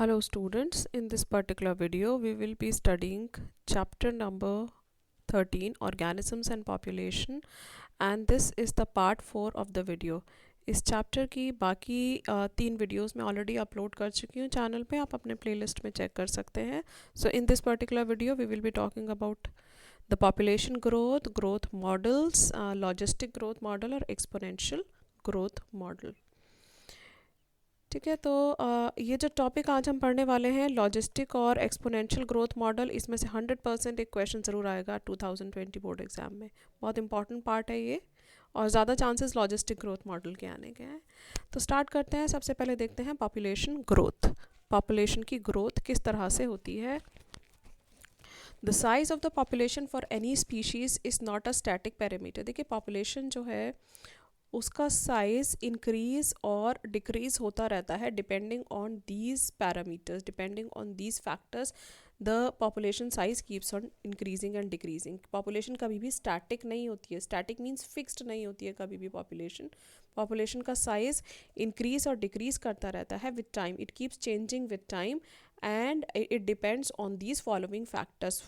Hello students, in this particular video we will be studying chapter number 13 organisms and population, and this is the part 4 of the video. इस chapter की बाकी 3 videos मैं already upload कर चुकी हूँ channel पे, आप अपने प्लेलिस्ट में चेक कर सकते हैं. So in this particular video we will be talking about the population growth models, logistic growth model और एक्सपोनेंशियल ग्रोथ मॉडल. ठीक है, तो ये जो टॉपिक आज हम पढ़ने वाले हैं लॉजिस्टिक और एक्सपोनेंशियल ग्रोथ मॉडल, इसमें से 100% एक क्वेश्चन ज़रूर आएगा 2020 बोर्ड एग्जाम में. बहुत इंपॉर्टेंट पार्ट है ये, और ज़्यादा चांसेस लॉजिस्टिक ग्रोथ मॉडल के आने के हैं. तो स्टार्ट करते हैं. सबसे पहले देखते हैं पॉपुलेशन ग्रोथ. पॉपुलेशन की ग्रोथ किस तरह से होती है. The size of the population for any species is not a static parameter. देखिए, पॉपुलेशन जो है उसका साइज़ इंक्रीज़ और डिक्रीज़ होता रहता है depending on these parameters, depending on these factors. The population size keeps on increasing and decreasing. Population कभी भी स्टैटिक नहीं होती है, स्टैटिक मीन्स फिक्स्ड नहीं होती है कभी भी. पॉपुलेशन का साइज इंक्रीज और डिक्रीज करता रहता है with time. It keeps changing with time and it depends on these following factors.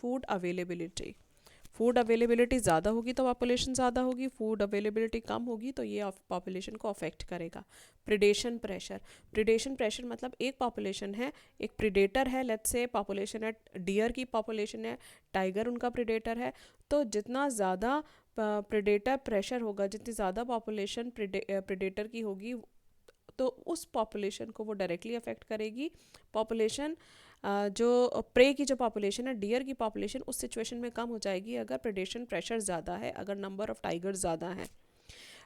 Food availability ज़्यादा होगी तो पॉपुलेशन ज़्यादा होगी, फूड अवेलेबिलिटी कम होगी तो ये पॉपुलेशन को अफेक्ट करेगा. प्रिडेशन प्रेशर मतलब एक पॉपुलेशन है, एक प्रिडेटर है. लेट्स से पॉपुलेशन है, डियर की पॉपुलेशन है, टाइगर उनका प्रिडेटर है. तो जितना ज़्यादा प्रिडेटर प्रेशर होगा, जितनी ज़्यादा पॉपुलेशन प्रिडेटर की होगी, तो उस पॉपुलेशन को वो डायरेक्टली अफेक्ट करेगी. पॉपुलेशन जो प्रे की जो पॉपुलेशन है, डियर की पॉपुलेशन, उस सिचुएशन में कम हो जाएगी अगर प्रेडेशन प्रेशर ज़्यादा है, अगर नंबर ऑफ़ टाइगर्स ज़्यादा हैं.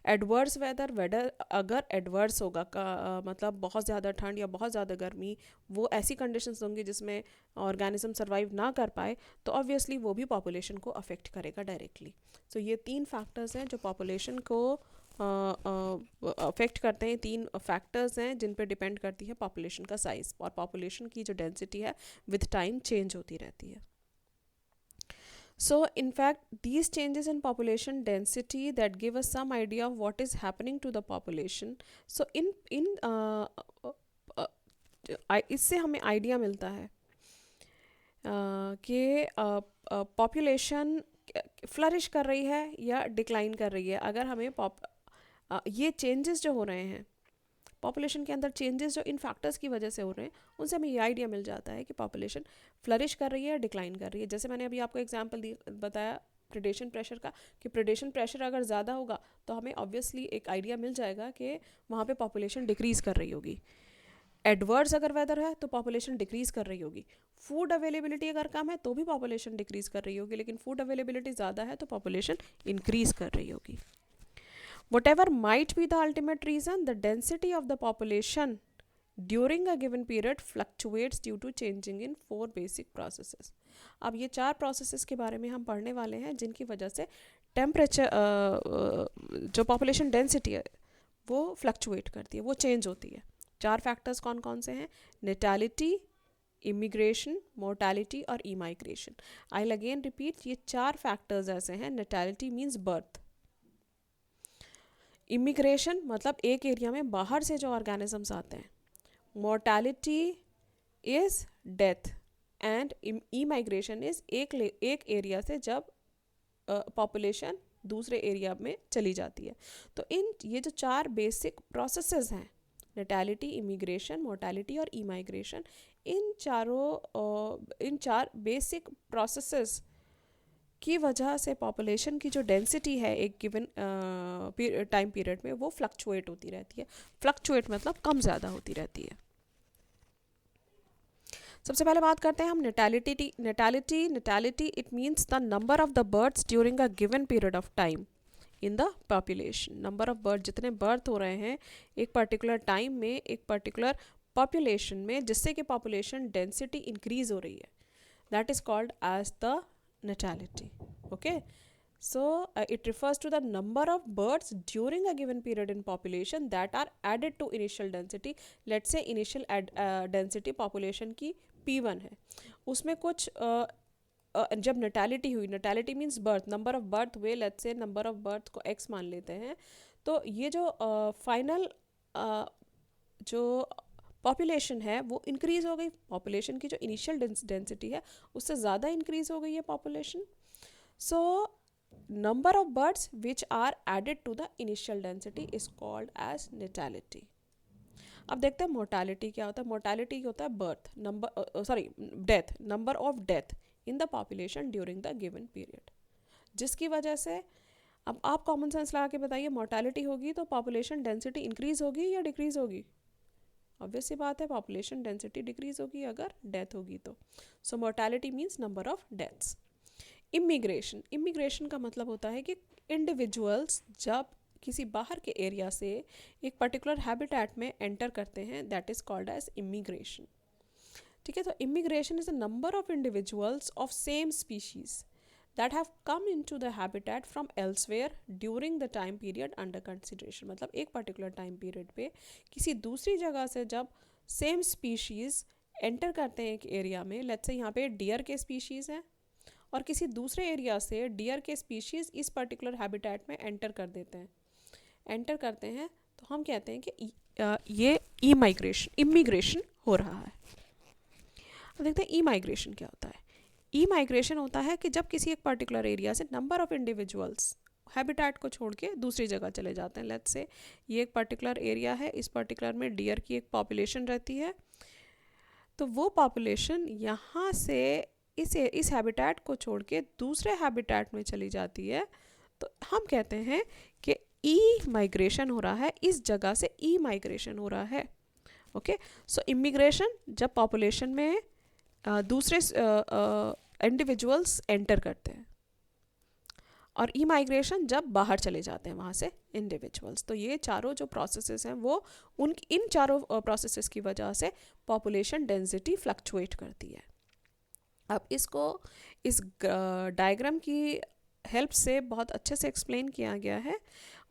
एडवर्स वेदर अगर एडवर्स होगा मतलब बहुत ज़्यादा ठंड या बहुत ज़्यादा गर्मी, वो ऐसी कंडीशंस होंगी जिसमें ऑर्गेनिज्म सर्वाइव ना कर पाए, तो ऑब्वियसली वो भी पॉपुलेशन को अफेक्ट करेगा डायरेक्टली. सो ये 3 फैक्टर्स हैं जो पॉपुलेशन को अफेक्ट करते हैं. 3 फैक्टर्स हैं जिन पे डिपेंड करती है पॉपुलेशन का साइज़, और पॉपुलेशन की जो डेंसिटी है विद टाइम चेंज होती रहती है. So, in fact, these changes in population density that give us some idea of what is happening to the population. So, इससे हमें आइडिया मिलता है कि पॉपुलेशन फ्लरिश कर रही है या डिक्लाइन कर रही है. अगर हमें ये चेंजेस जो हो रहे हैं पॉपुलेशन के अंदर, चेंजेस जो इन फैक्टर्स की वजह से हो रहे हैं, उनसे हमें ये आइडिया मिल जाता है कि पॉपुलेशन फ्लरिश कर रही है या डिक्लाइन कर रही है. जैसे मैंने अभी आपको एग्जांपल बताया प्रेडेशन प्रेशर का, कि प्रेडेशन प्रेशर अगर ज़्यादा होगा तो हमें ऑब्वियसली एक आइडिया मिल जाएगा कि वहाँ पे पॉपुलेशन डिक्रीज़ कर रही होगी. एडवर्स अगर वेदर है तो पॉपुलेशन डिक्रीज़ कर रही होगी. फूड अवेलेबिलिटी अगर कम है तो भी पॉपुलेशन डिक्रीज़ कर रही होगी, लेकिन फूड अवेलेबिलिटी ज़्यादा है तो पॉपुलेशन इंक्रीज़ कर रही होगी. Whatever might be the ultimate reason, the density of the population during a given period fluctuates due to changing in 4 basic processes. अब ये 4 processes के बारे में हम पढ़ने वाले हैं जिनकी वजह से टेम्परेचर जो population density है वो fluctuate करती है, वो change होती है. 4 factors कौन कौन से हैं? Natality, immigration, mortality और emigration. I'll again repeat, ये 4 factors ऐसे हैं. Natality means birth. इमिग्रेशन मतलब एक एरिया में बाहर से जो ऑर्गेनिजम्स आते हैं. Mortality is death, and immigration is एक एरिया से जब पॉपुलेशन दूसरे एरिया में चली जाती है. तो ये जो 4 बेसिक प्रोसेसेस हैं, नेटैलिटी, इमिग्रेशन, मोर्टैलिटी और इमाइग्रेशन, इन 4 बेसिक प्रोसेसेस की वजह से पॉपुलेशन की जो डेंसिटी है एक गिवन टाइम पीरियड में वो फ्लक्चुएट होती रहती है. फ्लक्चुएट मतलब कम ज़्यादा होती रहती है. सबसे पहले बात करते हैं हम natality it means the number of the birds during a given period of time in the population. Number of bird, जितने बर्थ हो रहे हैं एक पर्टिकुलर टाइम में, एक पर्टिकुलर पॉपुलेशन में, जिससे कि पॉपुलेशन डेंसिटी इंक्रीज हो रही है, that is called as the natality. Okay, so it refers to the number of birds during a given period in population that are added to initial density. Let's say initial density population की P1 है, उसमें कुछ जब natality हुई, natality means birth, number of birth हुए, let's say number of birth को x मान लेते हैं, तो ये जो final जो पॉपुलेशन है वो इंक्रीज हो गई, पॉपुलेशन की जो इनिशियल डेंसिटी है उससे ज़्यादा इंक्रीज हो गई है population. So number of births which are added to the initial density is called as natality. अब देखते हैं मोर्टैलिटी क्या होता है. मोर्टैलिटी होता है birth number death, number of death in the population during the given period, जिसकी वजह से अब आप कॉमन सेंस लगा के बताइए मोर्टैलिटी होगी तो पॉपुलेशन डेंसिटी इंक्रीज होगी या डिक्रीज होगी. ऑब्वियस सी बात है पॉपुलेशन डेंसिटी डिक्रीज होगी अगर डेथ होगी तो. So mortality means number of deaths. Immigration, immigration का मतलब होता है कि इंडिविजुअल्स जब किसी बाहर के एरिया से एक पर्टिकुलर हैबिटेट में एंटर करते हैं, that is called as immigration. ठीक है, तो immigration is a number of individuals of same species that have come into the habitat from elsewhere during the time period under consideration. मतलब एक particular time period पे किसी दूसरी जगह से जब same species enter करते हैं एक एरिया में, let's say यहाँ पे डियर के species हैं और किसी दूसरे एरिया से डियर के species इस particular habitat में enter कर देते हैं, enter करते हैं, तो हम कहते हैं कि ये इमिग्रेशन हो रहा है. अब देखते हैं इमाइग्रेशन क्या होता है. ई माइग्रेशन होता है कि जब किसी एक पर्टिकुलर एरिया से नंबर ऑफ इंडिविजुअल्स हैबिटेट को छोड़ के दूसरी जगह चले जाते हैं. लेट्स से ये एक पर्टिकुलर एरिया है, इस पर्टिकुलर में डियर की एक पॉपुलेशन रहती है, तो वो पॉपुलेशन यहाँ से इस हैबिटेट को छोड़ के दूसरे हैबिटेट में चली जाती है, तो हम कहते हैं कि ई माइग्रेशन हो रहा है, इस जगह से ई माइग्रेशन हो रहा है. ओके, सो इमिग्रेशन जब पॉपुलेशन में दूसरे इंडिविजुअल्स एंटर करते हैं, और ई माइग्रेशन जब बाहर चले जाते हैं वहाँ से इंडिविजुअल्स. तो ये चारों जो प्रोसेसेस हैं वो इन चारों प्रोसेसेस की वजह से पॉपुलेशन डेंसिटी फ्लक्चुएट करती है. अब इसको इस डायग्राम की हेल्प से बहुत अच्छे से एक्सप्लेन किया गया है,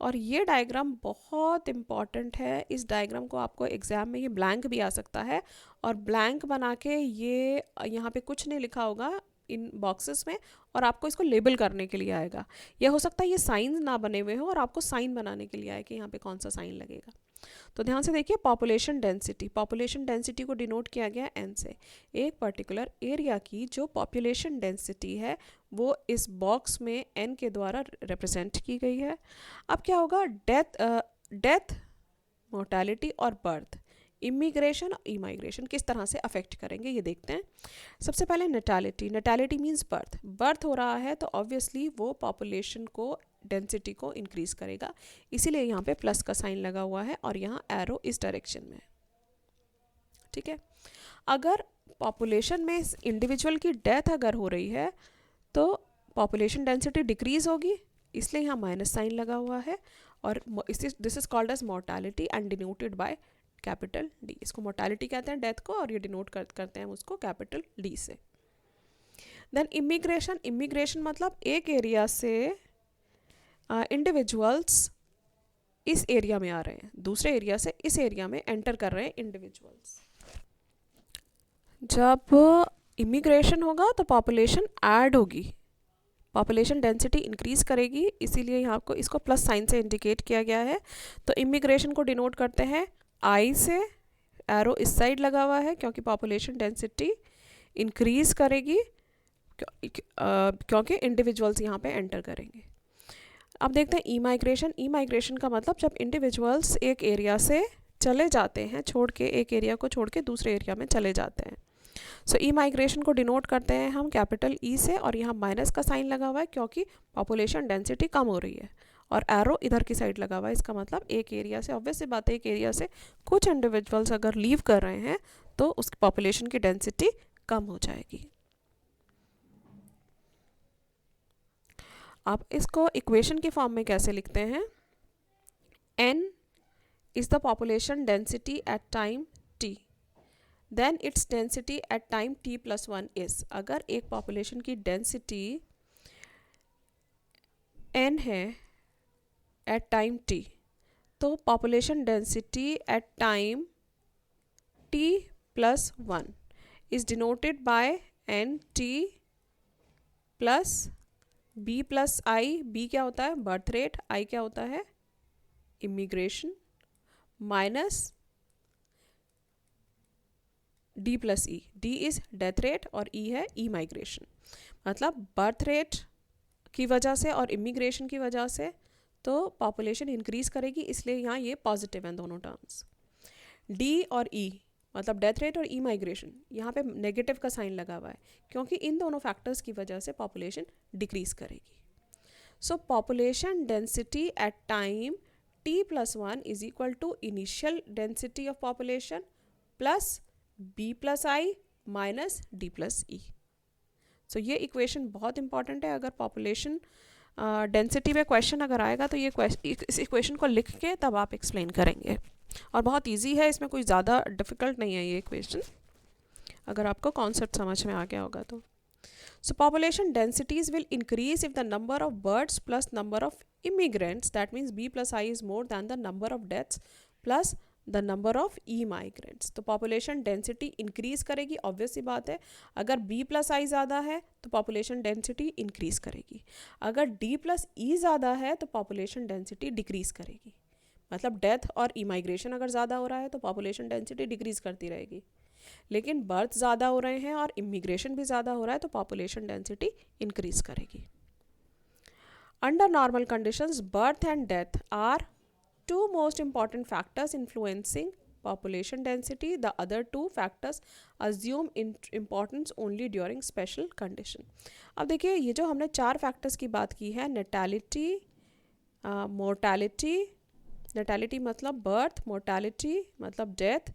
और ये डायग्राम बहुत इम्पॉर्टेंट है. इस डायग्राम को आपको एग्ज़ाम में ये ब्लैंक भी आ सकता है, और ब्लैंक बना के ये यहाँ पे कुछ नहीं लिखा होगा इन बॉक्सेस में, और आपको इसको लेबल करने के लिए आएगा. यह हो सकता है ये साइन ना बने हुए हो और आपको साइन बनाने के लिए आए कि यहाँ पे कौन सा साइन लगेगा. तो ध्यान से देखिए, पॉपुलेशन डेंसिटी को डिनोट किया गया एन से. एक पर्टिकुलर एरिया की जो पॉपुलेशन डेंसिटी है वो इस बॉक्स में एन के द्वारा रिप्रेजेंट की गई है. अब क्या होगा, डेथ, मोर्टैलिटी और बर्थ, इमिग्रेशन और इमाइग्रेशन किस तरह से अफेक्ट करेंगे ये देखते हैं. सबसे पहले नेटैलिटी मीन्स बर्थ हो रहा है, तो ऑब्वियसली वो पॉपुलेशन को डेंसिटी को इंक्रीज करेगा, इसीलिए यहाँ पे प्लस का साइन लगा हुआ है और यहाँ एरो इस डायरेक्शन में. ठीक है, अगर पॉपुलेशन में इंडिविजुअल की डेथ अगर हो रही है तो पॉपुलेशन डेंसिटी डिक्रीज होगी, इसलिए यहाँ माइनस साइन लगा हुआ है, और this is called as mortality and denoted by capital D. इसको मोर्टैलिटी कहते हैं डेथ को, और ये डिनोट करते हैं उसको कैपिटल डी से. देन इमिग्रेशन मतलब एक एरिया से इंडिविजुअल्स इस एरिया में आ रहे हैं, दूसरे एरिया से इस एरिया में एंटर कर रहे हैं इंडिविजुअल्स. जब इमिग्रेशन होगा तो पॉपुलेशन ऐड होगी, पॉपुलेशन डेंसिटी इंक्रीज करेगी, इसीलिए यहाँ को इसको प्लस साइन से इंडिकेट किया गया है. तो इमिग्रेशन को डिनोट करते हैं आई से, एरो इस साइड लगा हुआ है क्योंकि पॉपुलेशन डेंसिटी इंक्रीज करेगी क्योंकि इंडिविजुअल्स यहाँ पे एंटर करेंगे. अब देखते हैं इमाइग्रेशन का मतलब जब इंडिविजुअल्स एक एरिया से चले जाते हैं, छोड़ के एक एरिया को छोड़ के दूसरे एरिया में चले जाते हैं. सो इमाइग्रेशन को डिनोट करते हैं हम कैपिटल ई से, और यहाँ माइनस का साइन लगा हुआ है क्योंकि पॉपुलेशन डेंसिटी कम हो रही है, और एरो इधर की साइड लगा हुआ है. इसका मतलब एक एरिया से, ऑब्वियस सी बात है, एक एरिया से कुछ इंडिविजुअल्स अगर लीव कर रहे हैं तो उसकी पॉपुलेशन की डेंसिटी कम हो जाएगी. आप इसको इक्वेशन की फॉर्म में कैसे लिखते हैं, n is the population density at time t, then its density at time t plus 1 is. अगर एक population की density n है at time t, तो population density at time t plus 1 is denoted by nt plus b plus i. b क्या होता है, birth rate, i क्या होता है, immigration, minus D plus E. D is death rate और E है ई migration. मतलब बर्थ रेट की वजह से और इमिग्रेशन की वजह से तो पॉपुलेशन इंक्रीज करेगी, इसलिए यहाँ ये पॉजिटिव हैं दोनों टर्म्स. डी और ई मतलब डेथ रेट और ई माइग्रेशन, यहाँ पे नेगेटिव का साइन लगा हुआ है क्योंकि इन दोनों फैक्टर्स की वजह से पॉपुलेशन डिक्रीज करेगी. So population density at time t+1 is equal to initial density of population plus b plus I minus d plus E. So ये इक्वेशन बहुत इंपॉर्टेंट है. अगर पॉपुलेशन डेंसिटी पे क्वेश्चन अगर आएगा तो ये इस इक्वेशन को लिख के तब आप एक्सप्लेन करेंगे, और बहुत इजी है, इसमें कोई ज़्यादा डिफ़िकल्ट नहीं है ये इक्वेशन, अगर आपको कॉन्सेप्ट समझ में आ गया होगा तो. सो population densities will increase if the number of birds plus number of immigrants, that means b plus I is more than the number of deaths plus the number of E migrants. तो population density increase करेगी, obvious सी बात है. अगर b plus आई ज़्यादा है तो population density increase करेगी. अगर d प्लस ई ज़्यादा है तो पॉपुलेशन डेंसिटी डिक्रीज करेगी. मतलब डेथ और इमाइग्रेशन अगर ज़्यादा हो रहा है तो पॉपुलेशन डेंसिटी डिक्रीज करती रहेगी. लेकिन बर्थ ज़्यादा हो रहे हैं और इमिग्रेशन भी ज़्यादा हो रहा है तो पॉपुलेशन डेंसिटी इंक्रीज करेगी. Under normal conditions birth and death are two most important factors influencing population density. The other two factors assume importance only during special condition. अब देखिए ये जो हमने 4 फैक्टर्स की बात की है, नेटैलिटी, मोर्टैलिटी, नेटैलिटी मतलब बर्थ, मोर्टैलिटी मतलब डेथ,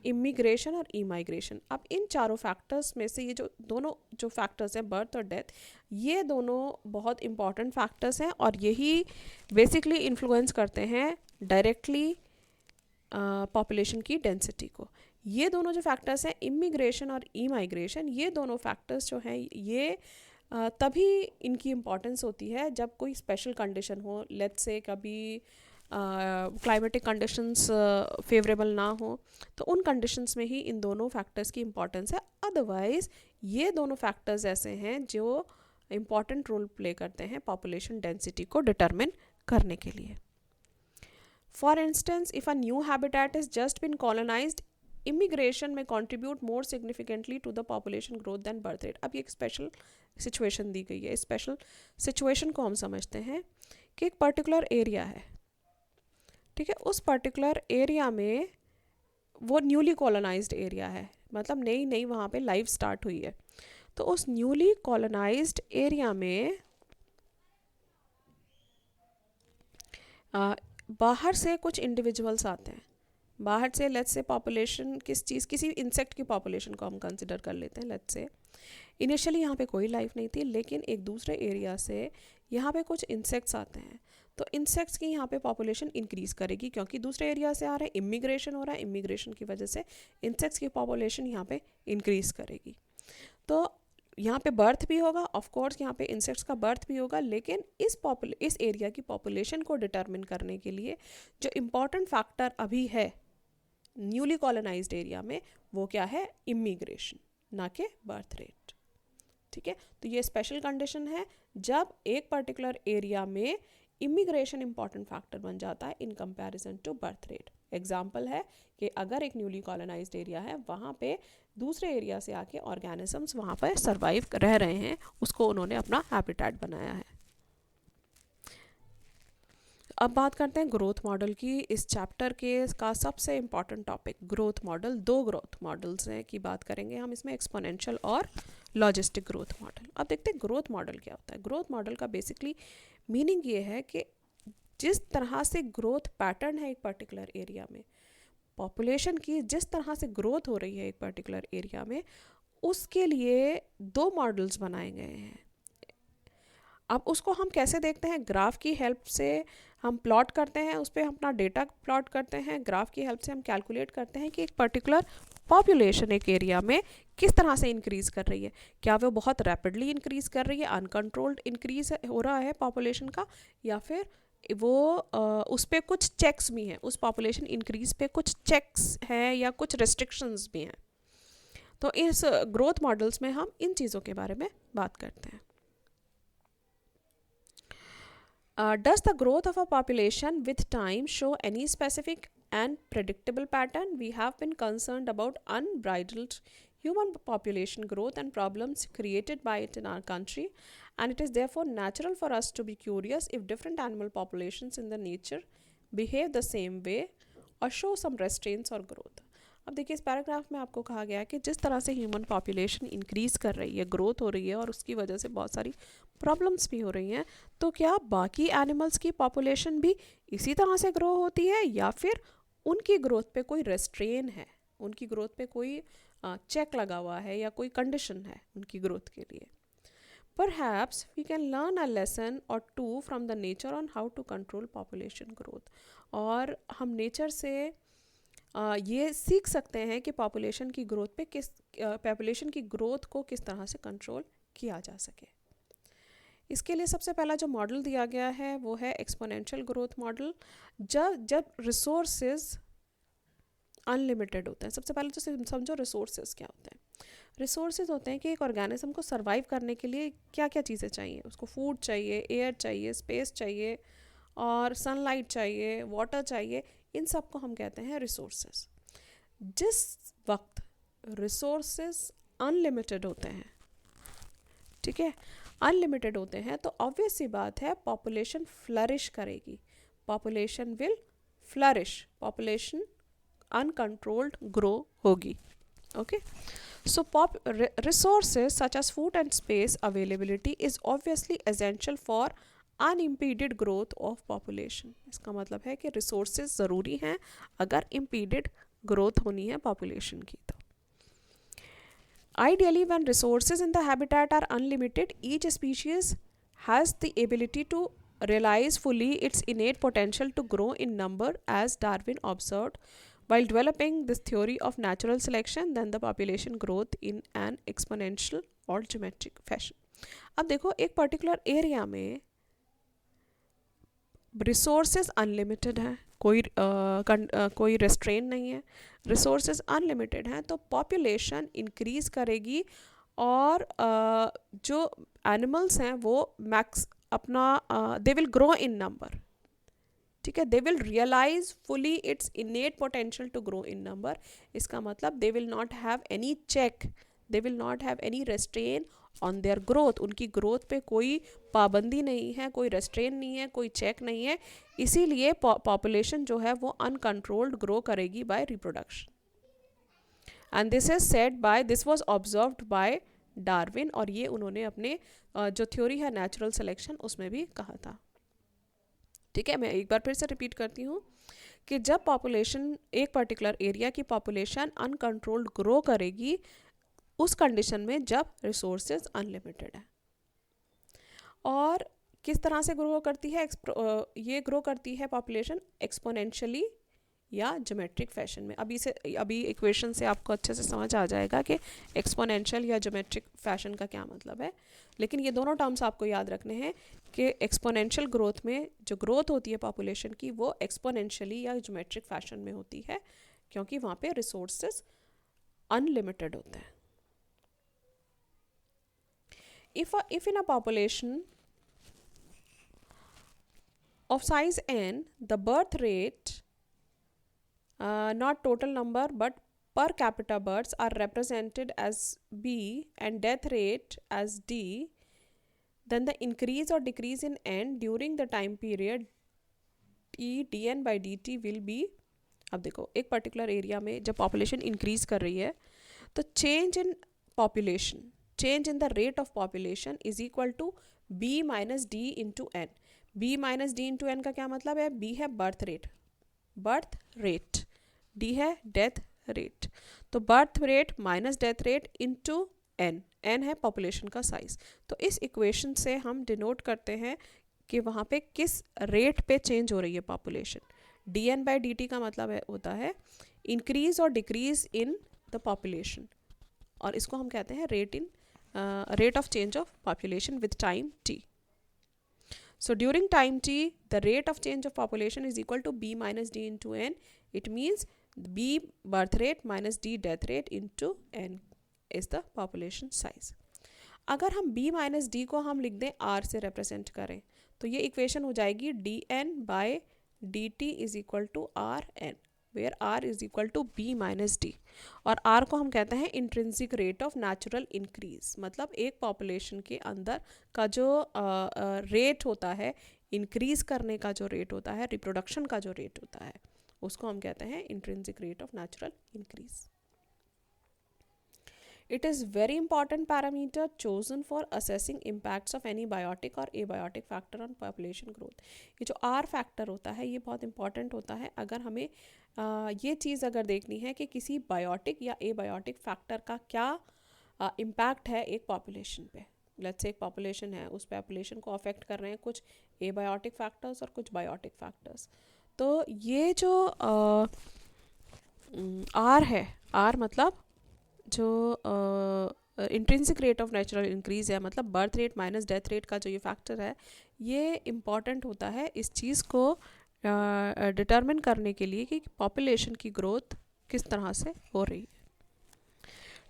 इमिग्रेशन और इमाइग्रेशन. अब इन चारों फैक्टर्स में से ये जो दोनों जो फैक्टर्स हैं बर्थ और डेथ, ये दोनों बहुत इंपॉर्टेंट फैक्टर्स हैं और यही बेसिकली इन्फ्लुएंस करते हैं डायरेक्टली पॉपुलेशन की डेंसिटी को. ये दोनों जो फैक्टर्स हैं इमिग्रेशन और इमाइग्रेशन, ये दोनों फैक्टर्स जो हैं ये तभी इनकी इम्पॉर्टेंस होती है जब कोई स्पेशल कंडीशन हो. लेट्स से कभी क्लाइमेटिक कंडीशंस फेवरेबल ना हो तो उन कंडीशंस में ही इन दोनों फैक्टर्स की इम्पॉर्टेंस है. अदरवाइज ये दोनों फैक्टर्स ऐसे हैं जो इम्पॉर्टेंट रोल प्ले करते हैं पॉपुलेशन डेंसिटी को डिटरमिन करने के लिए. For instance if a new habitat is just been colonised, immigration में contribute more significantly to the population growth than birth rate. अब ये एक स्पेशल सिचुएशन दी गई है. स्पेशल सिचुएशन को हम समझते हैं कि एक पर्टिकुलर एरिया है, ठीक है, उस पर्टिकुलर एरिया में वो न्यूली कॉलोनाइज्ड एरिया है, मतलब नई नई वहाँ पे लाइफ स्टार्ट हुई है. तो उस न्यूली कॉलोनाइज्ड एरिया में बाहर से कुछ इंडिविजुअल्स आते हैं. बाहर से लेट्स से पॉपुलेशन किसी इंसेक्ट की पॉपुलेशन को हम कंसिडर कर लेते हैं. लेट्स से इनिशियली यहाँ पे कोई लाइफ नहीं थी, लेकिन एक दूसरे एरिया से यहाँ पे कुछ इंसेक्ट्स आते हैं. तो इंसेक्ट्स की यहाँ पे पॉपुलेशन इंक्रीज़ करेगी क्योंकि दूसरे एरिया से आ रहे हैं, इमिग्रेशन हो रहा है, इमिग्रेशन की वजह से इंसेक्ट्स की पॉपुलेशन यहाँ पे इंक्रीज़ करेगी. तो यहाँ पे बर्थ भी होगा, ऑफ कोर्स यहाँ पे इंसेक्ट्स का बर्थ भी होगा, लेकिन इस एरिया की पॉपुलेशन को डिटरमिन करने के लिए जो इम्पॉर्टेंट फैक्टर अभी है न्यूली कॉलोनाइज्ड एरिया में वो क्या है, इमिग्रेशन, ना कि बर्थ रेट. ठीक है, तो ये स्पेशल कंडीशन है जब एक पर्टिकुलर एरिया में इमिग्रेशन इंपॉर्टेंट फैक्टर बन जाता है in comparison to birth rate. Example है कि अगर एक न्यूली कॉलोनाइज्ड एरिया है, वहाँ पे दूसरे एरिया से आके ऑर्गेनिजम्स वहाँ पर सर्वाइव रह रहे हैं, उसको उन्होंने अपना हैबिटेट बनाया है. अब बात करते हैं ग्रोथ मॉडल की. इस चैप्टर का सबसे important topic growth model. 2 growth models हैं की बात करेंगे हम इसमें, एक्सपोनेंशियल और लॉजिस्टिक ग्रोथ मॉडल. अब देखते हैं ग्रोथ मॉडल क्या होता है. ग्रोथ मॉडल का बेसिकली मीनिंग ये है कि जिस तरह से ग्रोथ पैटर्न है एक पर्टिकुलर एरिया में, पॉपुलेशन की जिस तरह से ग्रोथ हो रही है एक पर्टिकुलर एरिया में, उसके लिए 2 मॉडल्स बनाए गए हैं. अब उसको हम कैसे देखते हैं, ग्राफ की हेल्प से हम प्लॉट करते हैं, उस पर अपना डेटा प्लॉट करते हैं. ग्राफ की हेल्प से हम कैलकुलेट करते हैं कि एक पर्टिकुलर पॉपुलेशन एक एरिया में किस तरह से इंक्रीज़ कर रही है. क्या वो बहुत रैपिडली इंक्रीज़ कर रही है, अनकंट्रोल्ड इंक्रीज़ हो रहा है पॉपुलेशन का, या फिर वो उस पर कुछ चेक्स भी हैं, उस पॉपुलेशन इंक्रीज़ पे कुछ चेक्स हैं या कुछ रेस्ट्रिक्शंस भी हैं. तो इस ग्रोथ मॉडल्स में हम इन चीज़ों के बारे में बात करते हैं. Does the growth of a population with time show any specific and predictable pattern, we have been concerned about unbridled human population growth and problems created by it in our country, and it is therefore natural for us to be curious if different animal populations in the nature behave the same way or show some restraints or growth. अब देखिए इस paragraph में आपको कहा गया है कि जिस तरह से ह्यूमन पॉपुलेशन इंक्रीज़ कर रही है, ग्रोथ हो रही है और उसकी वजह से बहुत सारी प्रॉब्लम्स भी हो रही हैं, तो क्या बाकी एनिमल्स की पॉपुलेशन भी इसी तरह से ग्रो होती है या फिर उनकी ग्रोथ पे कोई रेस्ट्रेन है, उनकी ग्रोथ पे कोई चेक लगा हुआ है या कोई कंडीशन है उनकी ग्रोथ के लिए. Perhaps we can learn a lesson or two from the nature on how to control population growth. और हम नेचर से ये सीख सकते हैं कि पॉपुलेशन की ग्रोथ को किस तरह से कंट्रोल किया जा सके. इसके लिए सबसे पहला जो मॉडल दिया गया है वो है एक्सपोनेंशियल ग्रोथ मॉडल. जब रिसोर्सेज अनलिमिटेड होते हैं, सबसे पहले तो समझो रिसोर्सेज क्या होते हैं. रिसोर्सेज होते हैं कि एक ऑर्गेनिज्म को सर्वाइव करने के लिए क्या क्या चीज़ें चाहिए. उसको फूड चाहिए, एयर चाहिए, स्पेस चाहिए और सनलाइट चाहिए, वाटर चाहिए. इन सब को हम कहते हैं रिसोर्सेज. जिस वक्त रिसोर्सेज अनलिमिटेड होते हैं, ठीक है, अनलिमिटेड होते हैं, तो ऑब्वियस सी बात है पॉपुलेशन फ्लरिश करेगी. Population will flourish, population uncontrolled grow होगी. Okay, so resources such as food and space availability is obviously essential for unimpeded growth of population. इसका मतलब है कि resources ज़रूरी हैं अगर impeded growth होनी है population की. तो ideally when resources in the habitat are unlimited, each species has the ability to realize fully its innate potential to grow in number, as Darwin observed while developing this theory of natural selection, then the population growth in an exponential or geometric fashion. अब देखो एक particular area में resources unlimited हैं, कोई restrain नहीं है, resources unlimited हैं, तो पॉपुलेशन इंक्रीज करेगी और जो एनिमल्स हैं वो मैक्स अपना they will grow in number. ठीक है, they will realize fully its innate potential to grow in number. इसका मतलब they will not have any check, they will not have any restrain on their growth. उनकी growth पे कोई पाबंदी नहीं है, कोई रेस्ट्रेन नहीं है, कोई चेक नहीं है. इसीलिए पॉपुलेशन जो है वो अनकंट्रोल्ड ग्रो करेगी by reproduction. And this is said by, this was observed by Darwin, और ये उन्होंने अपने जो थ्योरी है नेचुरल सिलेक्शन उसमें भी कहा था. ठीक है, मैं एक बार फिर से रिपीट करती हूँ कि जब पॉपुलेशन, एक पर्टिकुलर एरिया की पॉपुलेशन अनकंट्रोल्ड ग्रो करेगी उस कंडीशन में जब रिसोर्सेज अनलिमिटेड है. और किस तरह से ग्रो करती है ये ग्रो करती है पॉपुलेशन एक्सपोनेंशियली या ज्योमेट्रिक फैशन में. अभी इक्वेशन से आपको अच्छे से समझ आ जाएगा कि एक्सपोनेंशियल या ज्योमेट्रिक फैशन का क्या मतलब है. लेकिन ये दोनों टर्म्स आपको याद रखने हैं कि एक्सपोनेंशियल ग्रोथ में जो ग्रोथ होती है पॉपुलेशन की वो एक्सपोनेंशियली या ज्योमेट्रिक फैशन में होती है, क्योंकि वहाँ पे रिसोर्सेज अनलिमिटेड होते हैं. If in a population of size n, the birth rate, not total number but per capita births, are represented as B and death rate as D, then the increase or decrease in n during the time period dn by dt will be. अब देखो एक particular area में जब population increase कर रही है तो change in population, change in the rate of population is equal to b minus d into n. b minus d into n का क्या मतलब है? b है बर्थ रेट, d है डेथ रेट. तो birth rate minus death rate into n, n है population का size. तो इस इक्वेशन से हम डिनोट करते हैं कि वहाँ पे किस रेट पे चेंज हो रही है पॉपुलेशन. dn by dt का मतलब होता है इंक्रीज और डिक्रीज इन द पॉपुलेशन, और इसको हम कहते हैं rate of change of population with time t. So during time t, the rate of change of population is equal to b minus d into n. It means b birth rate minus d death rate into n is the population size. अगर हम b minus d को हम लिख दें r से represent करें तो ये इक्वेशन हो जाएगी dn by dt is equal to rn. Where R is equal to B minus D. और आर को हम कहते हैं intrinsic rate of natural increase, मतलब एक पॉपुलेशन के अंदर का जो रेट होता है, इंक्रीज करने का जो रेट होता है, रिप्रोडक्शन का जो रेट होता है, उसको हम कहते हैं intrinsic rate of natural increase. It is very important parameter chosen for assessing impacts of any biotic or abiotic factor on population growth। ये जो R फैक्टर होता है ये बहुत इंपॉर्टेंट होता है अगर हमें ये चीज़ अगर देखनी है कि किसी बायोटिक या एबायोटिक फैक्टर का क्या इम्पैक्ट है एक पॉपुलेशन पे। लेट्स से एक पॉपुलेशन है, उस पॉपुलेशन को अफेक्ट कर रहे हैं कुछ एबायोटिक फैक्टर्स और कुछ बायोटिक फैक्टर्स। तो ये जो R है, R मतलब जो intrinsic rate of natural increase है, मतलब birth rate minus death rate का जो ये फैक्टर है, ये इम्पॉर्टेंट होता है इस चीज़ को डिटरमिन करने के लिए कि पॉपुलेशन की ग्रोथ किस तरह से हो रही है।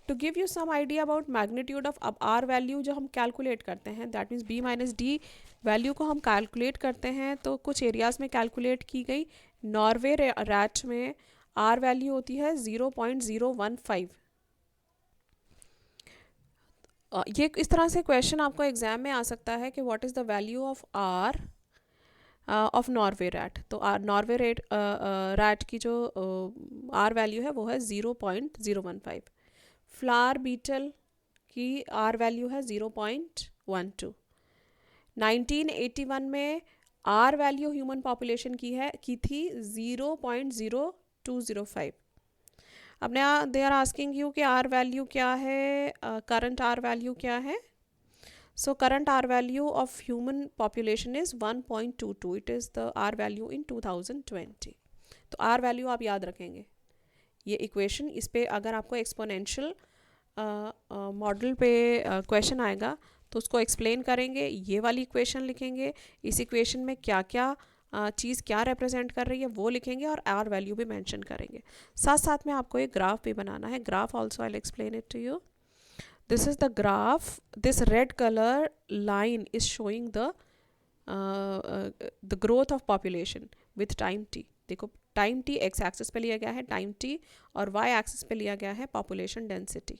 To give you some idea about magnitude of, अब आर वैल्यू जो हम कैलकुलेट करते हैं that means B minus D value को हम कैलकुलेट करते हैं, तो कुछ एरियाज़ में कैलकुलेट की गई। नॉर्वे रैट में आर वैल्यू होती है 0.015। ये इस तरह से क्वेश्चन आपको एग्जाम में आ सकता है कि what is the value of R of Norway rat. तो नॉर्वे रैट की जो आर वैल्यू है वो है 0.015। फ्लावर बीटल की आर वैल्यू है 0.12। 1981 में आर वैल्यू ह्यूमन पॉपुलेशन की थी 0.0205। अब दे आर आस्किंग यू कि आर वैल्यू क्या है, करंट आर वैल्यू क्या है। So current R value of human population is 1.22। It is the R value in 2020। तो आर वैल्यू आप याद रखेंगे, ये इक्वेशन, इस पे अगर आपको एक्सपोनेंशियल मॉडल पे क्वेश्चन आएगा तो उसको एक्सप्लेन करेंगे, ये वाली इक्वेशन लिखेंगे, इस इक्वेशन में क्या क्या चीज़ क्या रिप्रेजेंट कर रही है वो लिखेंगे और आर वैल्यू भी मेंशन करेंगे। साथ साथ में आपको एक ग्राफ भी बनाना है। Graph also I will explain it to you. This is the graph, this red colour line is showing the growth of population with time T. देखो टाइम टी एक्स एक्सिस पे लिया गया है टाइम टी, और Y axis पे लिया गया है पॉपुलेशन डेंसिटी,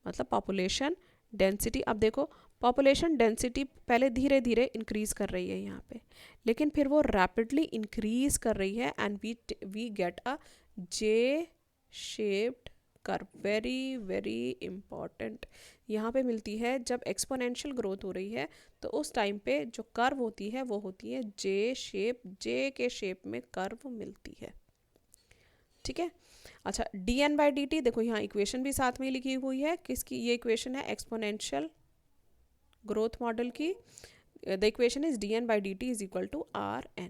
मतलब पॉपुलेशन डेंसिटी। अब देखो पॉपुलेशन डेंसिटी पहले धीरे धीरे इंक्रीज कर रही है यहाँ पे, लेकिन फिर वो रैपिडली इंक्रीज कर रही है and we get a J shaped curve. Very very important यहाँ पे मिलती है जब एक्सपोनेंशियल ग्रोथ हो रही है, तो उस टाइम पे जो कर्व होती है वो होती है जे शेप, जे के शेप में कर्व मिलती है। ठीक है, अच्छा dn बाई dt, देखो यहाँ इक्वेशन भी साथ में लिखी हुई है किसकी, ये इक्वेशन है एक्सपोनेंशियल ग्रोथ मॉडल की। The equation is dn by dt is equal to rn।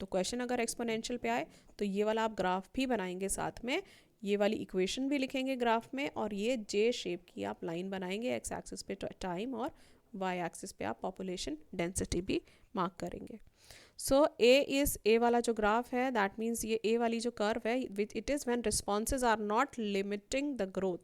तो क्वेश्चन अगर एक्सपोनेंशियल पे आए तो ये वाला आप ग्राफ भी बनाएंगे, साथ में ये वाली इक्वेशन भी लिखेंगे ग्राफ में, और ये जे शेप की आप लाइन बनाएंगे, एक्स एक्सिस पे टाइम और वाई एक्सिस पे आप पॉपुलेशन डेंसिटी भी मार्क करेंगे। सो ए वाला जो ग्राफ है दैट मीन्स ये ए वाली जो कर्व है which it is when responses are not limiting the growth,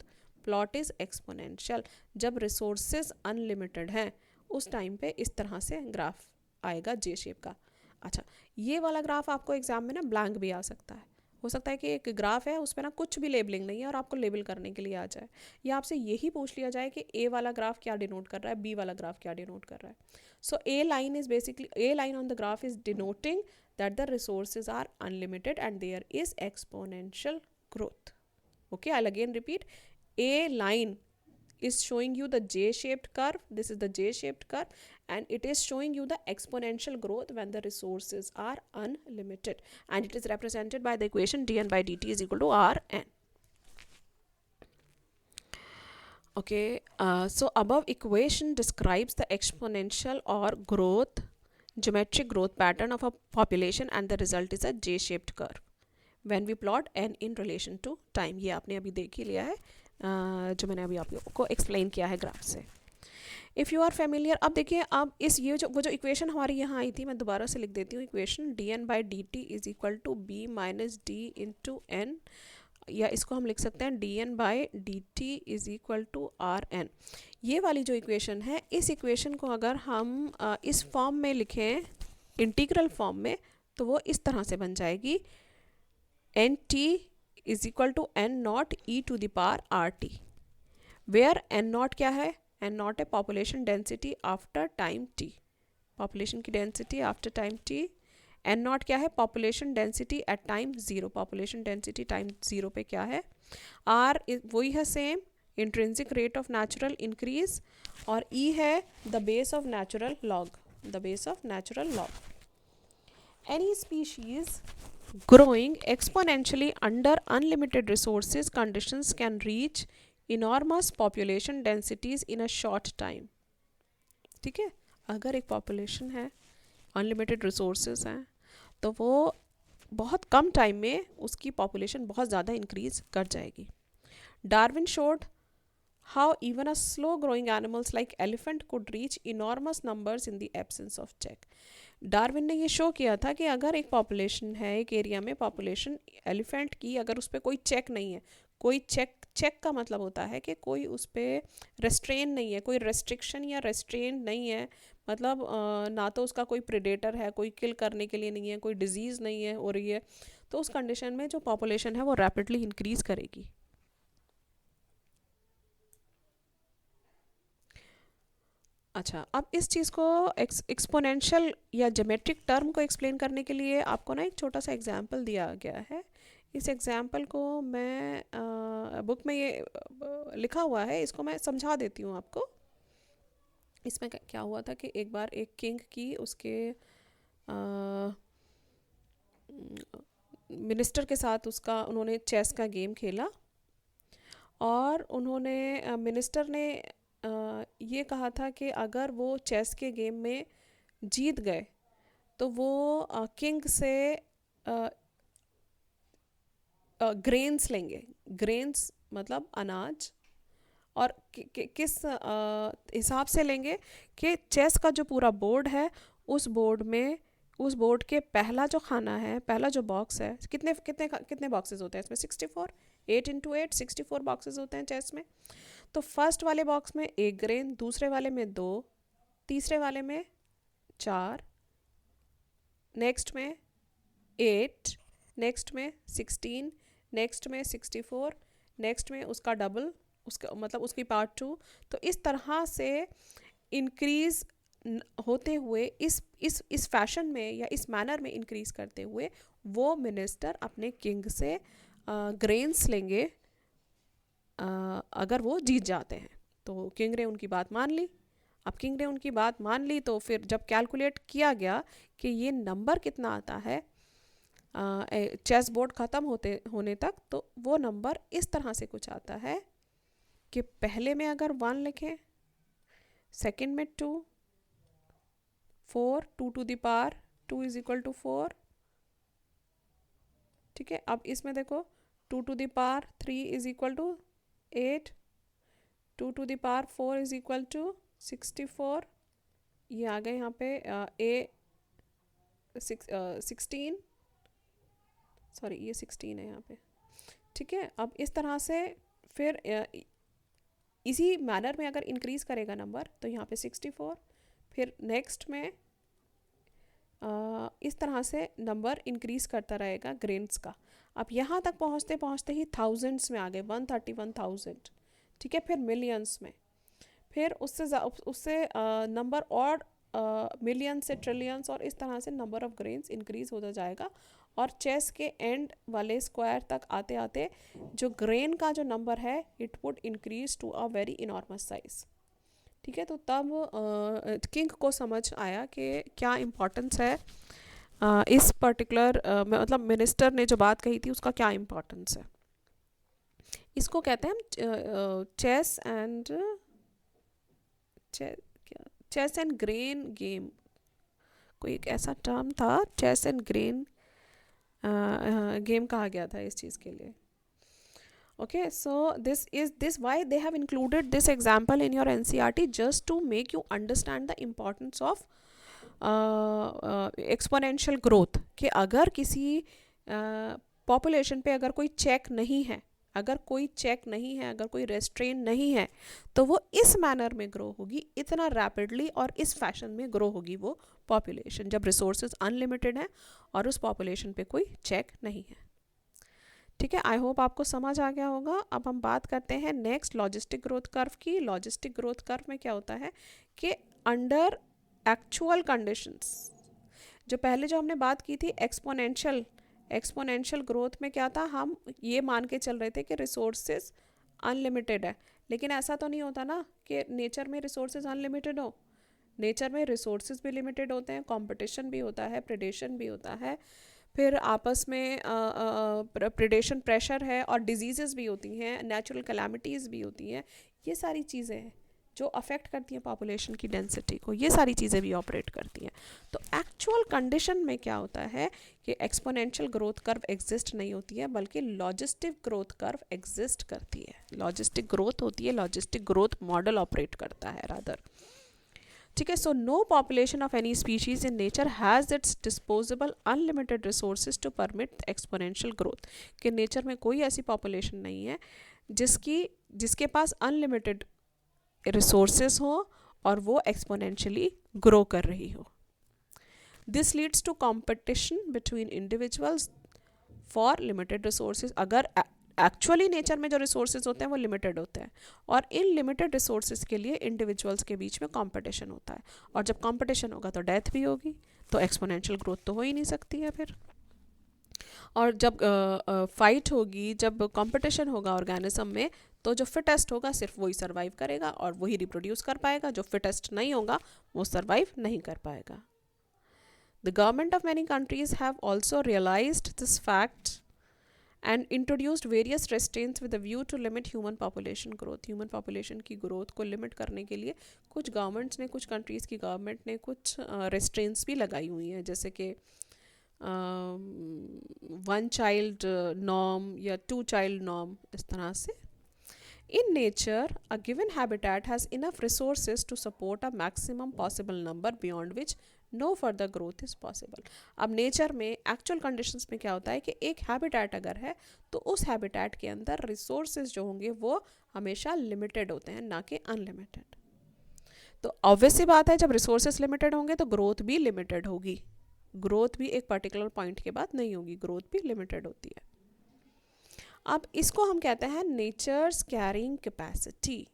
plot is exponential. जब रिसोर्सेज अनलिमिटेड हैं उस टाइम पे इस तरह से ग्राफ आएगा जे शेप का। अच्छा ये वाला ग्राफ आपको एग्जाम में ना ब्लैंक भी आ सकता है, हो सकता है कि एक ग्राफ है उस पर ना कुछ भी लेबलिंग नहीं है और आपको लेबल करने के लिए आ जाए, या आपसे यही पूछ लिया जाए कि ए वाला ग्राफ क्या डिनोट कर रहा है, बी वाला ग्राफ क्या डिनोट कर रहा है। So A line is basically, A line on the graph is denoting that the resources are unlimited and there is exponential growth. Okay, I'll again repeat. A line is showing you the J-shaped curve. This is the J-shaped curve and it is showing you the exponential growth when the resources are unlimited, and it is represented by the equation dn by dt is equal to Rn. Okay, so above equation describes the exponential or growth, geometric growth pattern of a population and the result is a J-shaped curve when we plot n in relation to time. ये आपने अभी देख ही लिया है, जो मैंने अभी आपको एक्सप्लेन किया है ग्राफ से। इफ़ यू आर फेमिलियर, अब देखिए अब इस ये जो वो जो इक्वेशन हमारी यहाँ आई थी, मैं दोबारा से लिख देती हूँ equation dn by dt is equal to b minus D into N, या इसको हम लिख सकते हैं dn by dt is equal to Rn। ये वाली जो इक्वेशन है, इस इक्वेशन को अगर हम इस फॉर्म में लिखें इंटीग्रल फॉर्म में, तो वो इस तरह से बन जाएगी N T is equal to N not E to the power R T, where N not क्या है, एन नॉट है population density after time T, population की density after time T. N not क्या है, population density at time zero, population density time zero पे क्या है। R वही है same, intrinsic rate of natural increase, और ई है the base of natural log, the base of natural log. Any species growing exponentially under unlimited resources conditions can reach enormous population densities in a short time। ठीक है, अगर एक population है, unlimited resources हैं, तो वो बहुत कम टाइम में उसकी पॉपुलेशन बहुत ज़्यादा इंक्रीज कर जाएगी। Darwin showed how even a slow growing animals like elephant could reach enormous numbers in the absence of check। Darwin ने ये शो किया था कि अगर एक पॉपुलेशन है, एक एरिया में पॉपुलेशन एलिफेंट की, अगर उस पर कोई चेक नहीं है, कोई चेक का मतलब होता है कि कोई उस पर रेस्ट्रेन नहीं है, कोई रेस्ट्रिक्शन या रेस्ट्रेन नहीं है, मतलब ना तो उसका कोई प्रेडेटर है, कोई किल करने के लिए नहीं है, कोई डिजीज़ नहीं है हो रही है, तो उस कंडीशन में जो पॉपुलेशन है वो रैपिडली इंक्रीज़ करेगी। अच्छा, अब इस चीज़ को एक्सपोनेंशियल या ज्योमेट्रिक टर्म को एक्सप्लेन करने के लिए आपको ना एक छोटा सा एग्जांपल दिया गया है। इस एग्जांपल को मैं बुक में ये लिखा हुआ है, इसको मैं समझा देती हूँ आपको। इसमें क्या हुआ था कि एक बार एक किंग की उसके मिनिस्टर के साथ उसका उन्होंने चेस का गेम खेला, और उन्होंने मिनिस्टर ने ये कहा था कि अगर वो चेस के गेम में जीत गए तो वो किंग से ग्रेन्स लेंगे। ग्रेन्स मतलब अनाज, और किस हिसाब से लेंगे कि चेस का जो पूरा बोर्ड है, उस बोर्ड में, उस बोर्ड के पहला जो खाना है, पहला जो बॉक्स है, कितने कितने कितने बॉक्सेस होते हैं इसमें, 64, 8 इंटू 8 64 बॉक्सेस होते हैं चेस में। तो फर्स्ट वाले बॉक्स में 1 ग्रेन, दूसरे वाले में 2, तीसरे वाले में 4, नेक्स्ट में 8, नेक्स्ट में 16, नेक्स्ट में 64, नेक्स्ट में उसका डबल, उसका मतलब उसकी पार्ट 2। तो इस तरह से इंक्रीज़ होते हुए इस फैशन में या इस मैनर में इंक्रीज़ करते हुए वो मिनिस्टर अपने किंग से ग्रेन्स लेंगे अगर वो जीत जाते हैं। तो किंग ने उनकी बात मान ली। अब किंग ने उनकी बात मान ली तो फिर जब कैलकुलेट किया गया कि ये नंबर कितना आता है चेस बोर्ड ख़त्म होने तक, तो वो नंबर इस तरह से कुछ आता है कि पहले में अगर 1 लिखें, सेकंड में 2, 4, 2 to the power 2 is equal to 4। ठीक है, अब इसमें देखो 2 to the power 3 is equal to 8, 2 to the power 4 is equal to 64। ये आ गए यहाँ पे ए 16, सॉरी ये 16 है यहाँ पे। ठीक है, अब इस तरह से फिर इसी मैनर में अगर इंक्रीज़ करेगा नंबर तो यहाँ पे 64, फिर नेक्स्ट में इस तरह से नंबर इंक्रीज़ करता रहेगा ग्रेन्स का। अब यहाँ तक पहुँचते पहुँचते ही थाउजेंड्स में आ गए, 131,000। ठीक है, फिर मिलियंस में, फिर उससे नंबर और मिलियन से ट्रिलियंस, और इस तरह से नंबर ऑफ ग्रेन्स इंक्रीज़ होता जाएगा। और चेस के एंड वाले स्क्वायर तक आते आते जो ग्रेन का जो नंबर है it would increase to a very enormous size. ठीक है, तो तब किंग को समझ आया कि क्या इम्पोर्टेंस है इस पर्टिकुलर मतलब मिनिस्टर ने जो बात कही थी उसका क्या इम्पोर्टेंस है। इसको कहते हैं चेस एंड ग्रेन गेम, कोई एक ऐसा टर्म था, चेस एंड ग्रेन गेम कहा गया था इस चीज़ के लिए। Okay, so this why they have included this example in your NCERT, just to make you understand the importance of exponential growth। कि अगर किसी population पे अगर कोई check नहीं है, अगर कोई चेक नहीं है, अगर कोई रेस्ट्रेन नहीं है, तो वो इस मैनर में ग्रो होगी, इतना रैपिडली और इस फैशन में ग्रो होगी वो पॉपुलेशन, जब रिसोर्सेज अनलिमिटेड हैं और उस पॉपुलेशन पे कोई चेक नहीं है। ठीक है, आई होप आपको समझ आ गया होगा। अब हम बात करते हैं नेक्स्ट लॉजिस्टिक ग्रोथ कर्व की। लॉजिस्टिक ग्रोथ कर्व में क्या होता है कि अंडर एक्चुअल कंडीशंस, जो पहले जो हमने बात की थी एक्सपोनेंशियल ग्रोथ में क्या था, हम ये मान के चल रहे थे कि रिसोर्सेज अनलिमिटेड है, लेकिन ऐसा तो नहीं होता ना कि नेचर में रिसोर्सेज अनलिमिटेड हो। नेचर में रिसोर्सेज भी लिमिटेड होते हैं, कंपटीशन भी होता है, प्रेडेशन भी होता है, फिर आपस में प्रेडेशन प्रेशर है, और डिजीज़ेस भी होती हैं, नेचुरल कैलामिटीज़ भी होती हैं। ये सारी चीज़ें हैं जो अफेक्ट करती हैं पॉपुलेशन की डेंसिटी को, ये सारी चीज़ें भी ऑपरेट करती हैं। तो एक्चुअल कंडीशन में क्या होता है कि एक्सपोनेंशियल ग्रोथ कर्व एग्जिस्ट नहीं होती है, बल्कि लॉजिस्टिक ग्रोथ कर्व एग्जिस्ट करती है। लॉजिस्टिक ग्रोथ होती है, लॉजिस्टिक ग्रोथ मॉडल ऑपरेट करता है रादर। ठीक है, so no population of any species in nature has its disposable unlimited resources to permit exponential growth. कि नेचर में कोई ऐसी पॉपुलेशन नहीं है जिसके पास अनलिमिटेड रिसोर्सेज हो और वो एक्सपोनेंशियली ग्रो कर रही हो। This leads to competition between individuals for limited resources. अगर एक्चुअली नेचर में जो रिसोर्सेज होते हैं वो लिमिटेड होते हैं, और इन लिमिटेड रिसोर्सेज के लिए इंडिविजुअल्स के बीच में कंपटीशन होता है, और जब कंपटीशन होगा तो डेथ भी होगी, तो एक्सपोनेंशियल ग्रोथ तो हो ही नहीं सकती है फिर। और जब फाइट होगी, जब कंपटीशन होगा ऑर्गेनिज्म में, तो जो फिटेस्ट होगा सिर्फ वही सर्वाइव करेगा और वही रिप्रोड्यूस कर पाएगा, जो फिटेस्ट नहीं होगा वो सर्वाइव नहीं कर पाएगा। The government of many countries have also realized this fact and introduced various restraints with a view to limit human population growth. Human population की growth को limit करने के लिए कुछ governments ने, कुछ countries की government ने कुछ restraints भी लगाई हुई हैं, जैसे कि one child norm या two child norm, इस तरह से। In nature, a given habitat has enough resources to support a maximum possible number beyond which no further growth is possible. अब नेचर में एक्चुअल कंडीशंस में क्या होता है कि एक हैबिटेट अगर है तो उस हैबिटेट के अंदर रिसोर्सेज जो होंगे वो हमेशा लिमिटेड होते हैं, ना कि अनलिमिटेड। तो ऑब्वियस सी बात है, जब रिसोर्सेज लिमिटेड होंगे तो ग्रोथ भी लिमिटेड होगी। ग्रोथ भी एक पर्टिकुलर पॉइंट के बाद नहीं होगी, ग्रोथ भी लिमिटेड होती है। अब इसको हम कहते हैं नेचर्स कैरिंग कैपेसिटी।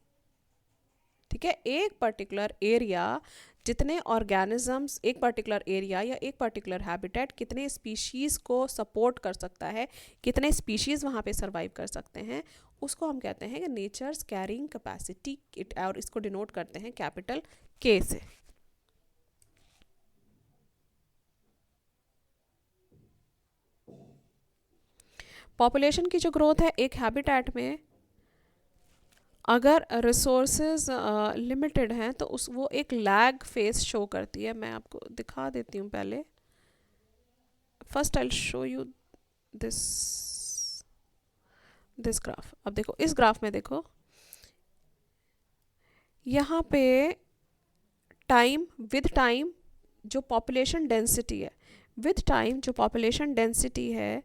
ठीक है, एक पर्टिकुलर एरिया जितने ऑर्गेनिजम्स, एक पर्टिकुलर एरिया या एक पर्टिकुलर हैबिटेट कितने स्पीशीज़ को सपोर्ट कर सकता है, कितने स्पीशीज़ वहाँ पे सर्वाइव कर सकते हैं, उसको हम कहते हैं कि नेचर्स कैरिंग कैपेसिटी, और इसको डिनोट करते हैं कैपिटल के से। पॉपुलेशन की जो ग्रोथ है एक हैबिटेट में, अगर रिसोर्सेज लिमिटेड हैं तो वो एक लैग फेस शो करती है। मैं आपको दिखा देती हूँ पहले। First I show you this graph. अब देखो इस ग्राफ में, देखो यहाँ पे विद टाइम जो पॉपुलेशन डेंसिटी है, विद टाइम जो पॉपुलेशन डेंसिटी है,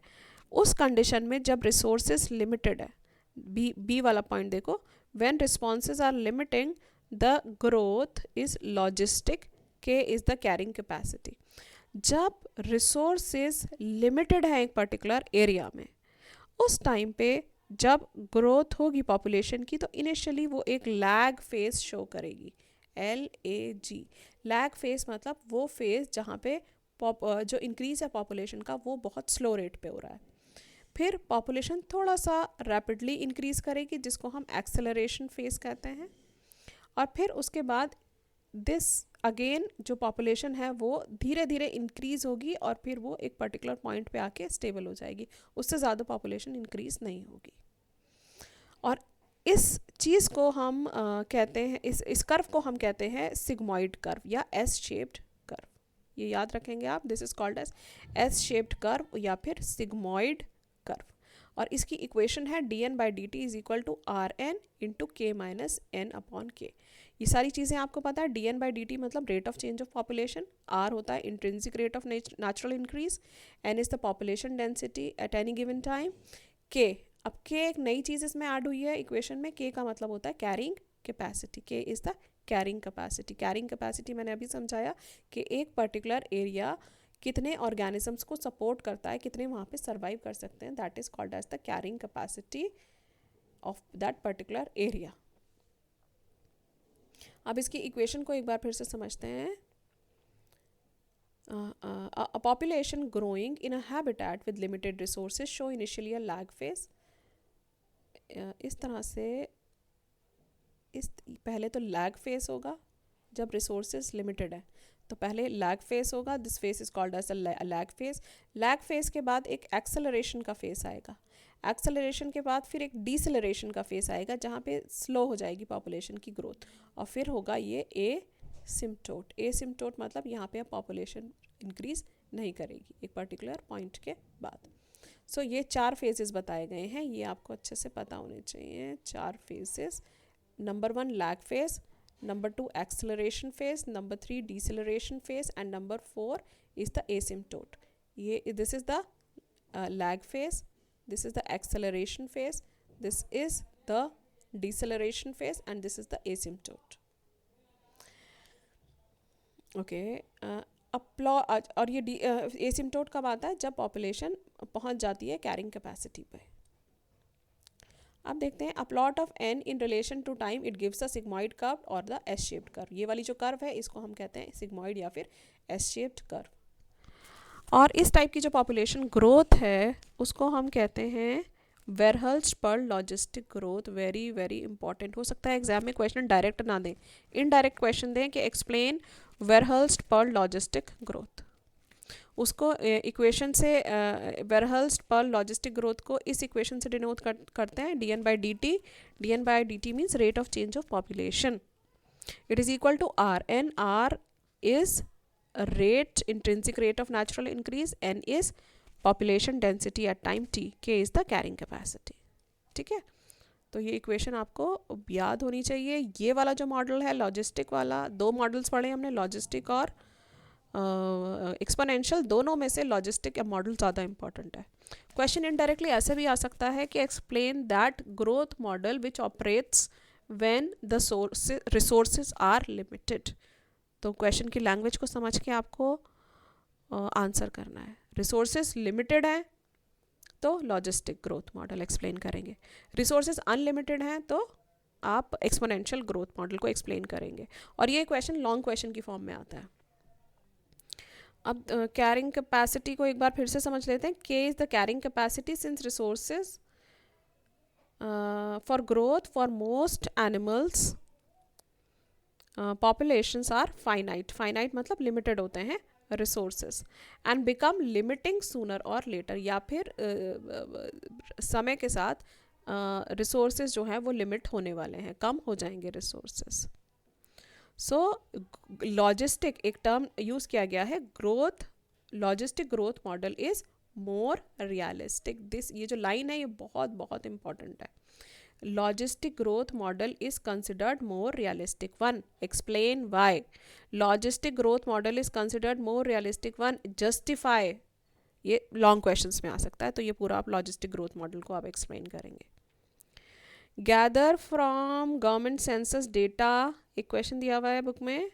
उस कंडीशन में जब रिसोर्सेज लिमिटेड है, बी वाला पॉइंट देखो, when responses are limiting, the growth is logistic, k is the carrying capacity। जब रिसोर्सेज लिमिटेड है एक पर्टिकुलर एरिया में, उस टाइम पे जब ग्रोथ होगी पॉपुलेशन की, तो इनिशियली वो एक लैग फेज शो करेगी, LAG। लैग फेज मतलब वो फेज जहाँ पे जो इंक्रीज है पॉपुलेशन का वो बहुत स्लो रेट पे हो रहा है, फिर पॉपुलेशन थोड़ा सा रैपिडली इंक्रीज़ करेगी जिसको हम एक्सेलरेशन फेज कहते हैं, और फिर उसके बाद दिस अगेन जो पॉपुलेशन है वो धीरे धीरे इंक्रीज़ होगी और फिर वो एक पर्टिकुलर पॉइंट पे आके स्टेबल हो जाएगी, उससे ज़्यादा पॉपुलेशन इंक्रीज़ नहीं होगी। और इस चीज़ को हम कहते हैं, इस कर्व को हम कहते हैं सिग्मॉइड कर्व या एस शेप्ड कर्व। ये याद रखेंगे आप, this is called as S shaped curve या फिर सिग्मॉइड कर्व। और इसकी इक्वेशन है dn/dt is equal to Rn into k minus n upon k। ये सारी चीज़ें आपको पता है। dn/dt मतलब rate of change of population, R होता है intrinsic rate of natural increase, n is the population density at any given time, k, अब k एक नई चीज़ इसमें ऐड हुई है इक्वेशन में, k का मतलब होता है carrying capacity, k is the carrying capacity. Carrying capacity मैंने अभी समझाया कि एक पर्टिकुलर एरिया कितने ऑर्गेनिजम्स को सपोर्ट करता है, कितने वहाँ पे सर्वाइव कर सकते हैं, that is called as the carrying capacity of that particular area. अब इसकी इक्वेशन को एक बार फिर से समझते हैं। A population growing in a habitat with limited resources show initially a lag phase। इस तरह से पहले तो लैग फेस होगा जब रिसोर्सेज लिमिटेड है, तो पहले लैग फेस होगा, this phase is called as a lag phase. Lag phase के बाद एक एक्सेलरेशन का फेस आएगा, एक्सेलरेशन के बाद फिर एक डिसेलरेशन का फेस आएगा जहाँ पे स्लो हो जाएगी पॉपुलेशन की ग्रोथ, और फिर होगा ये एसिम्प्टोट। एसिम्प्टोट मतलब यहाँ पे पॉपुलेशन इंक्रीज नहीं करेगी एक पर्टिकुलर पॉइंट के बाद। सो ये 4 फेजेस बताए गए हैं, ये आपको अच्छे से पता होने चाहिए। 4 phases, number 1 lag phase, number 2 acceleration phase, number 3 deceleration phase, and number 4 is the asymptote. ये this is the lag phase, this is the acceleration phase, this is the deceleration phase, and this is the asymptote। okay, और ये asymptote कब आता है, जब population पहुंच जाती है कैरिंग कैपेसिटी पे। अब देखते हैं, a plot of n in relation to time it gives a sigmoid curve or the S shaped curve। ये वाली जो कर्व है इसको हम कहते हैं sigmoid या फिर S shaped curve। और इस टाइप की जो पॉपुलेशन ग्रोथ है उसको हम कहते हैं Verhulst Pearl logistic growth. Very very important. हो सकता है एग्जाम में क्वेश्चन डायरेक्ट ना दें, इनडायरेक्ट क्वेश्चन दें कि एक्सप्लेन वेरहल्स्ट-पर्ल लॉजिस्टिक ग्रोथ। उसको इक्वेशन से वेरहल्स्ट-पर्ल लॉजिस्टिक ग्रोथ को इस इक्वेशन से डिनोट करते हैं, dn by dt। dn by dt means rate of change of population. It is equal to r, and r is rate, intrinsic rate of natural increase, n is population density at time t, k is the carrying capacity। ठीक है, तो ये equation आपको याद होनी चाहिए। ये वाला जो मॉडल है लॉजिस्टिक वाला, 2 मॉडल्स पढ़े हमने, लॉजिस्टिक और एक्सपोनेंशियल। दोनों में से लॉजिस्टिक मॉडल ज़्यादा इंपॉर्टेंट है। क्वेश्चन इनडायरेक्टली ऐसे भी आ सकता है कि explain that growth model which operates when the resources are limited. तो क्वेश्चन की लैंग्वेज को समझ के आपको आंसर करना है। रिसोर्सेज लिमिटेड हैं तो लॉजिस्टिक ग्रोथ मॉडल एक्सप्लेन करेंगे, रिसोर्सेज अनलिमिटेड हैं तो आप एक्सपोनेंशियल ग्रोथ मॉडल को एक्सप्लेन करेंगे। और ये क्वेश्चन लॉन्ग क्वेश्चन की फॉर्म में आता है। अब कैरिंग कैपेसिटी को एक बार फिर से समझ लेते हैं। के is the carrying capacity since resources for growth for most animals populations are finite। finite मतलब लिमिटेड होते हैं resources, and become limiting sooner और लेटर, या फिर समय के साथ रिसोर्सेज जो हैं वो लिमिट होने वाले हैं, कम हो जाएंगे रिसोर्सेज। सो लॉजिस्टिक एक टर्म यूज़ किया गया है, growth logistic growth model is more realistic. This ये जो लाइन है ये बहुत बहुत इंपॉर्टेंट है। Logistic growth model is considered more realistic one। Explain why logistic growth model is considered more realistic one। Justify। ये लॉन्ग क्वेश्चंस में आ सकता है, तो ये पूरा आप लॉजिस्टिक ग्रोथ मॉडल को आप एक्सप्लेन करेंगे। Gather from government census data, एक क्वेश्चन दिया हुआ है बुक में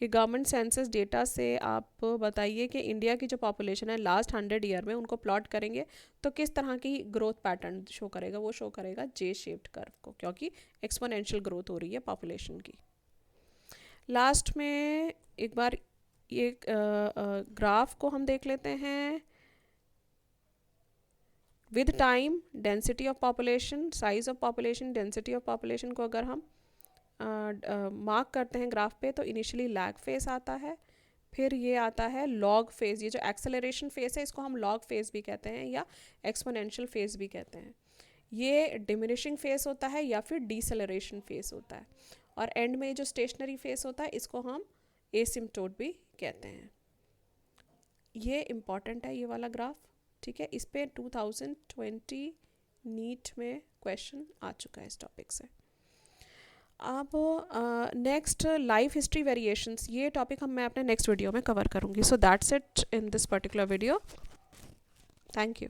कि गवर्नमेंट सेंसस डेटा से आप बताइए कि इंडिया की जो पॉपुलेशन है लास्ट 100 ईयर में उनको प्लॉट करेंगे तो किस तरह की ग्रोथ पैटर्न शो करेगा। वो शो करेगा जे शेप्ड कर्व को, क्योंकि एक्सपोनेंशियल ग्रोथ हो रही है पॉपुलेशन की। लास्ट में एक बार ये ग्राफ को हम देख लेते हैं। With time density of population, size of population, density of population को अगर हम मार्क करते हैं ग्राफ पे, तो इनिशियली लैग फेज आता है, फिर ये आता है लॉग फेज। ये जो एक्सेलरेशन फेज है इसको हम लॉग फेज भी कहते हैं या एक्सपोनेंशियल फेज भी कहते हैं। ये डिमिनिशिंग फेज होता है या फिर डिसेलरेशन फेज होता है, और एंड में जो स्टेशनरी फेज होता है इसको हम एसिम्प्टोट भी कहते हैं। ये इम्पॉर्टेंट है ये वाला ग्राफ, ठीक है। इस पे 2020 नीट में क्वेश्चन आ चुका है इस टॉपिक से। अब नेक्स्ट लाइफ हिस्ट्री वेरिएशंस, ये टॉपिक मैं अपने नेक्स्ट वीडियो में कवर करूँगी। So that's it in this particular video. Thank you.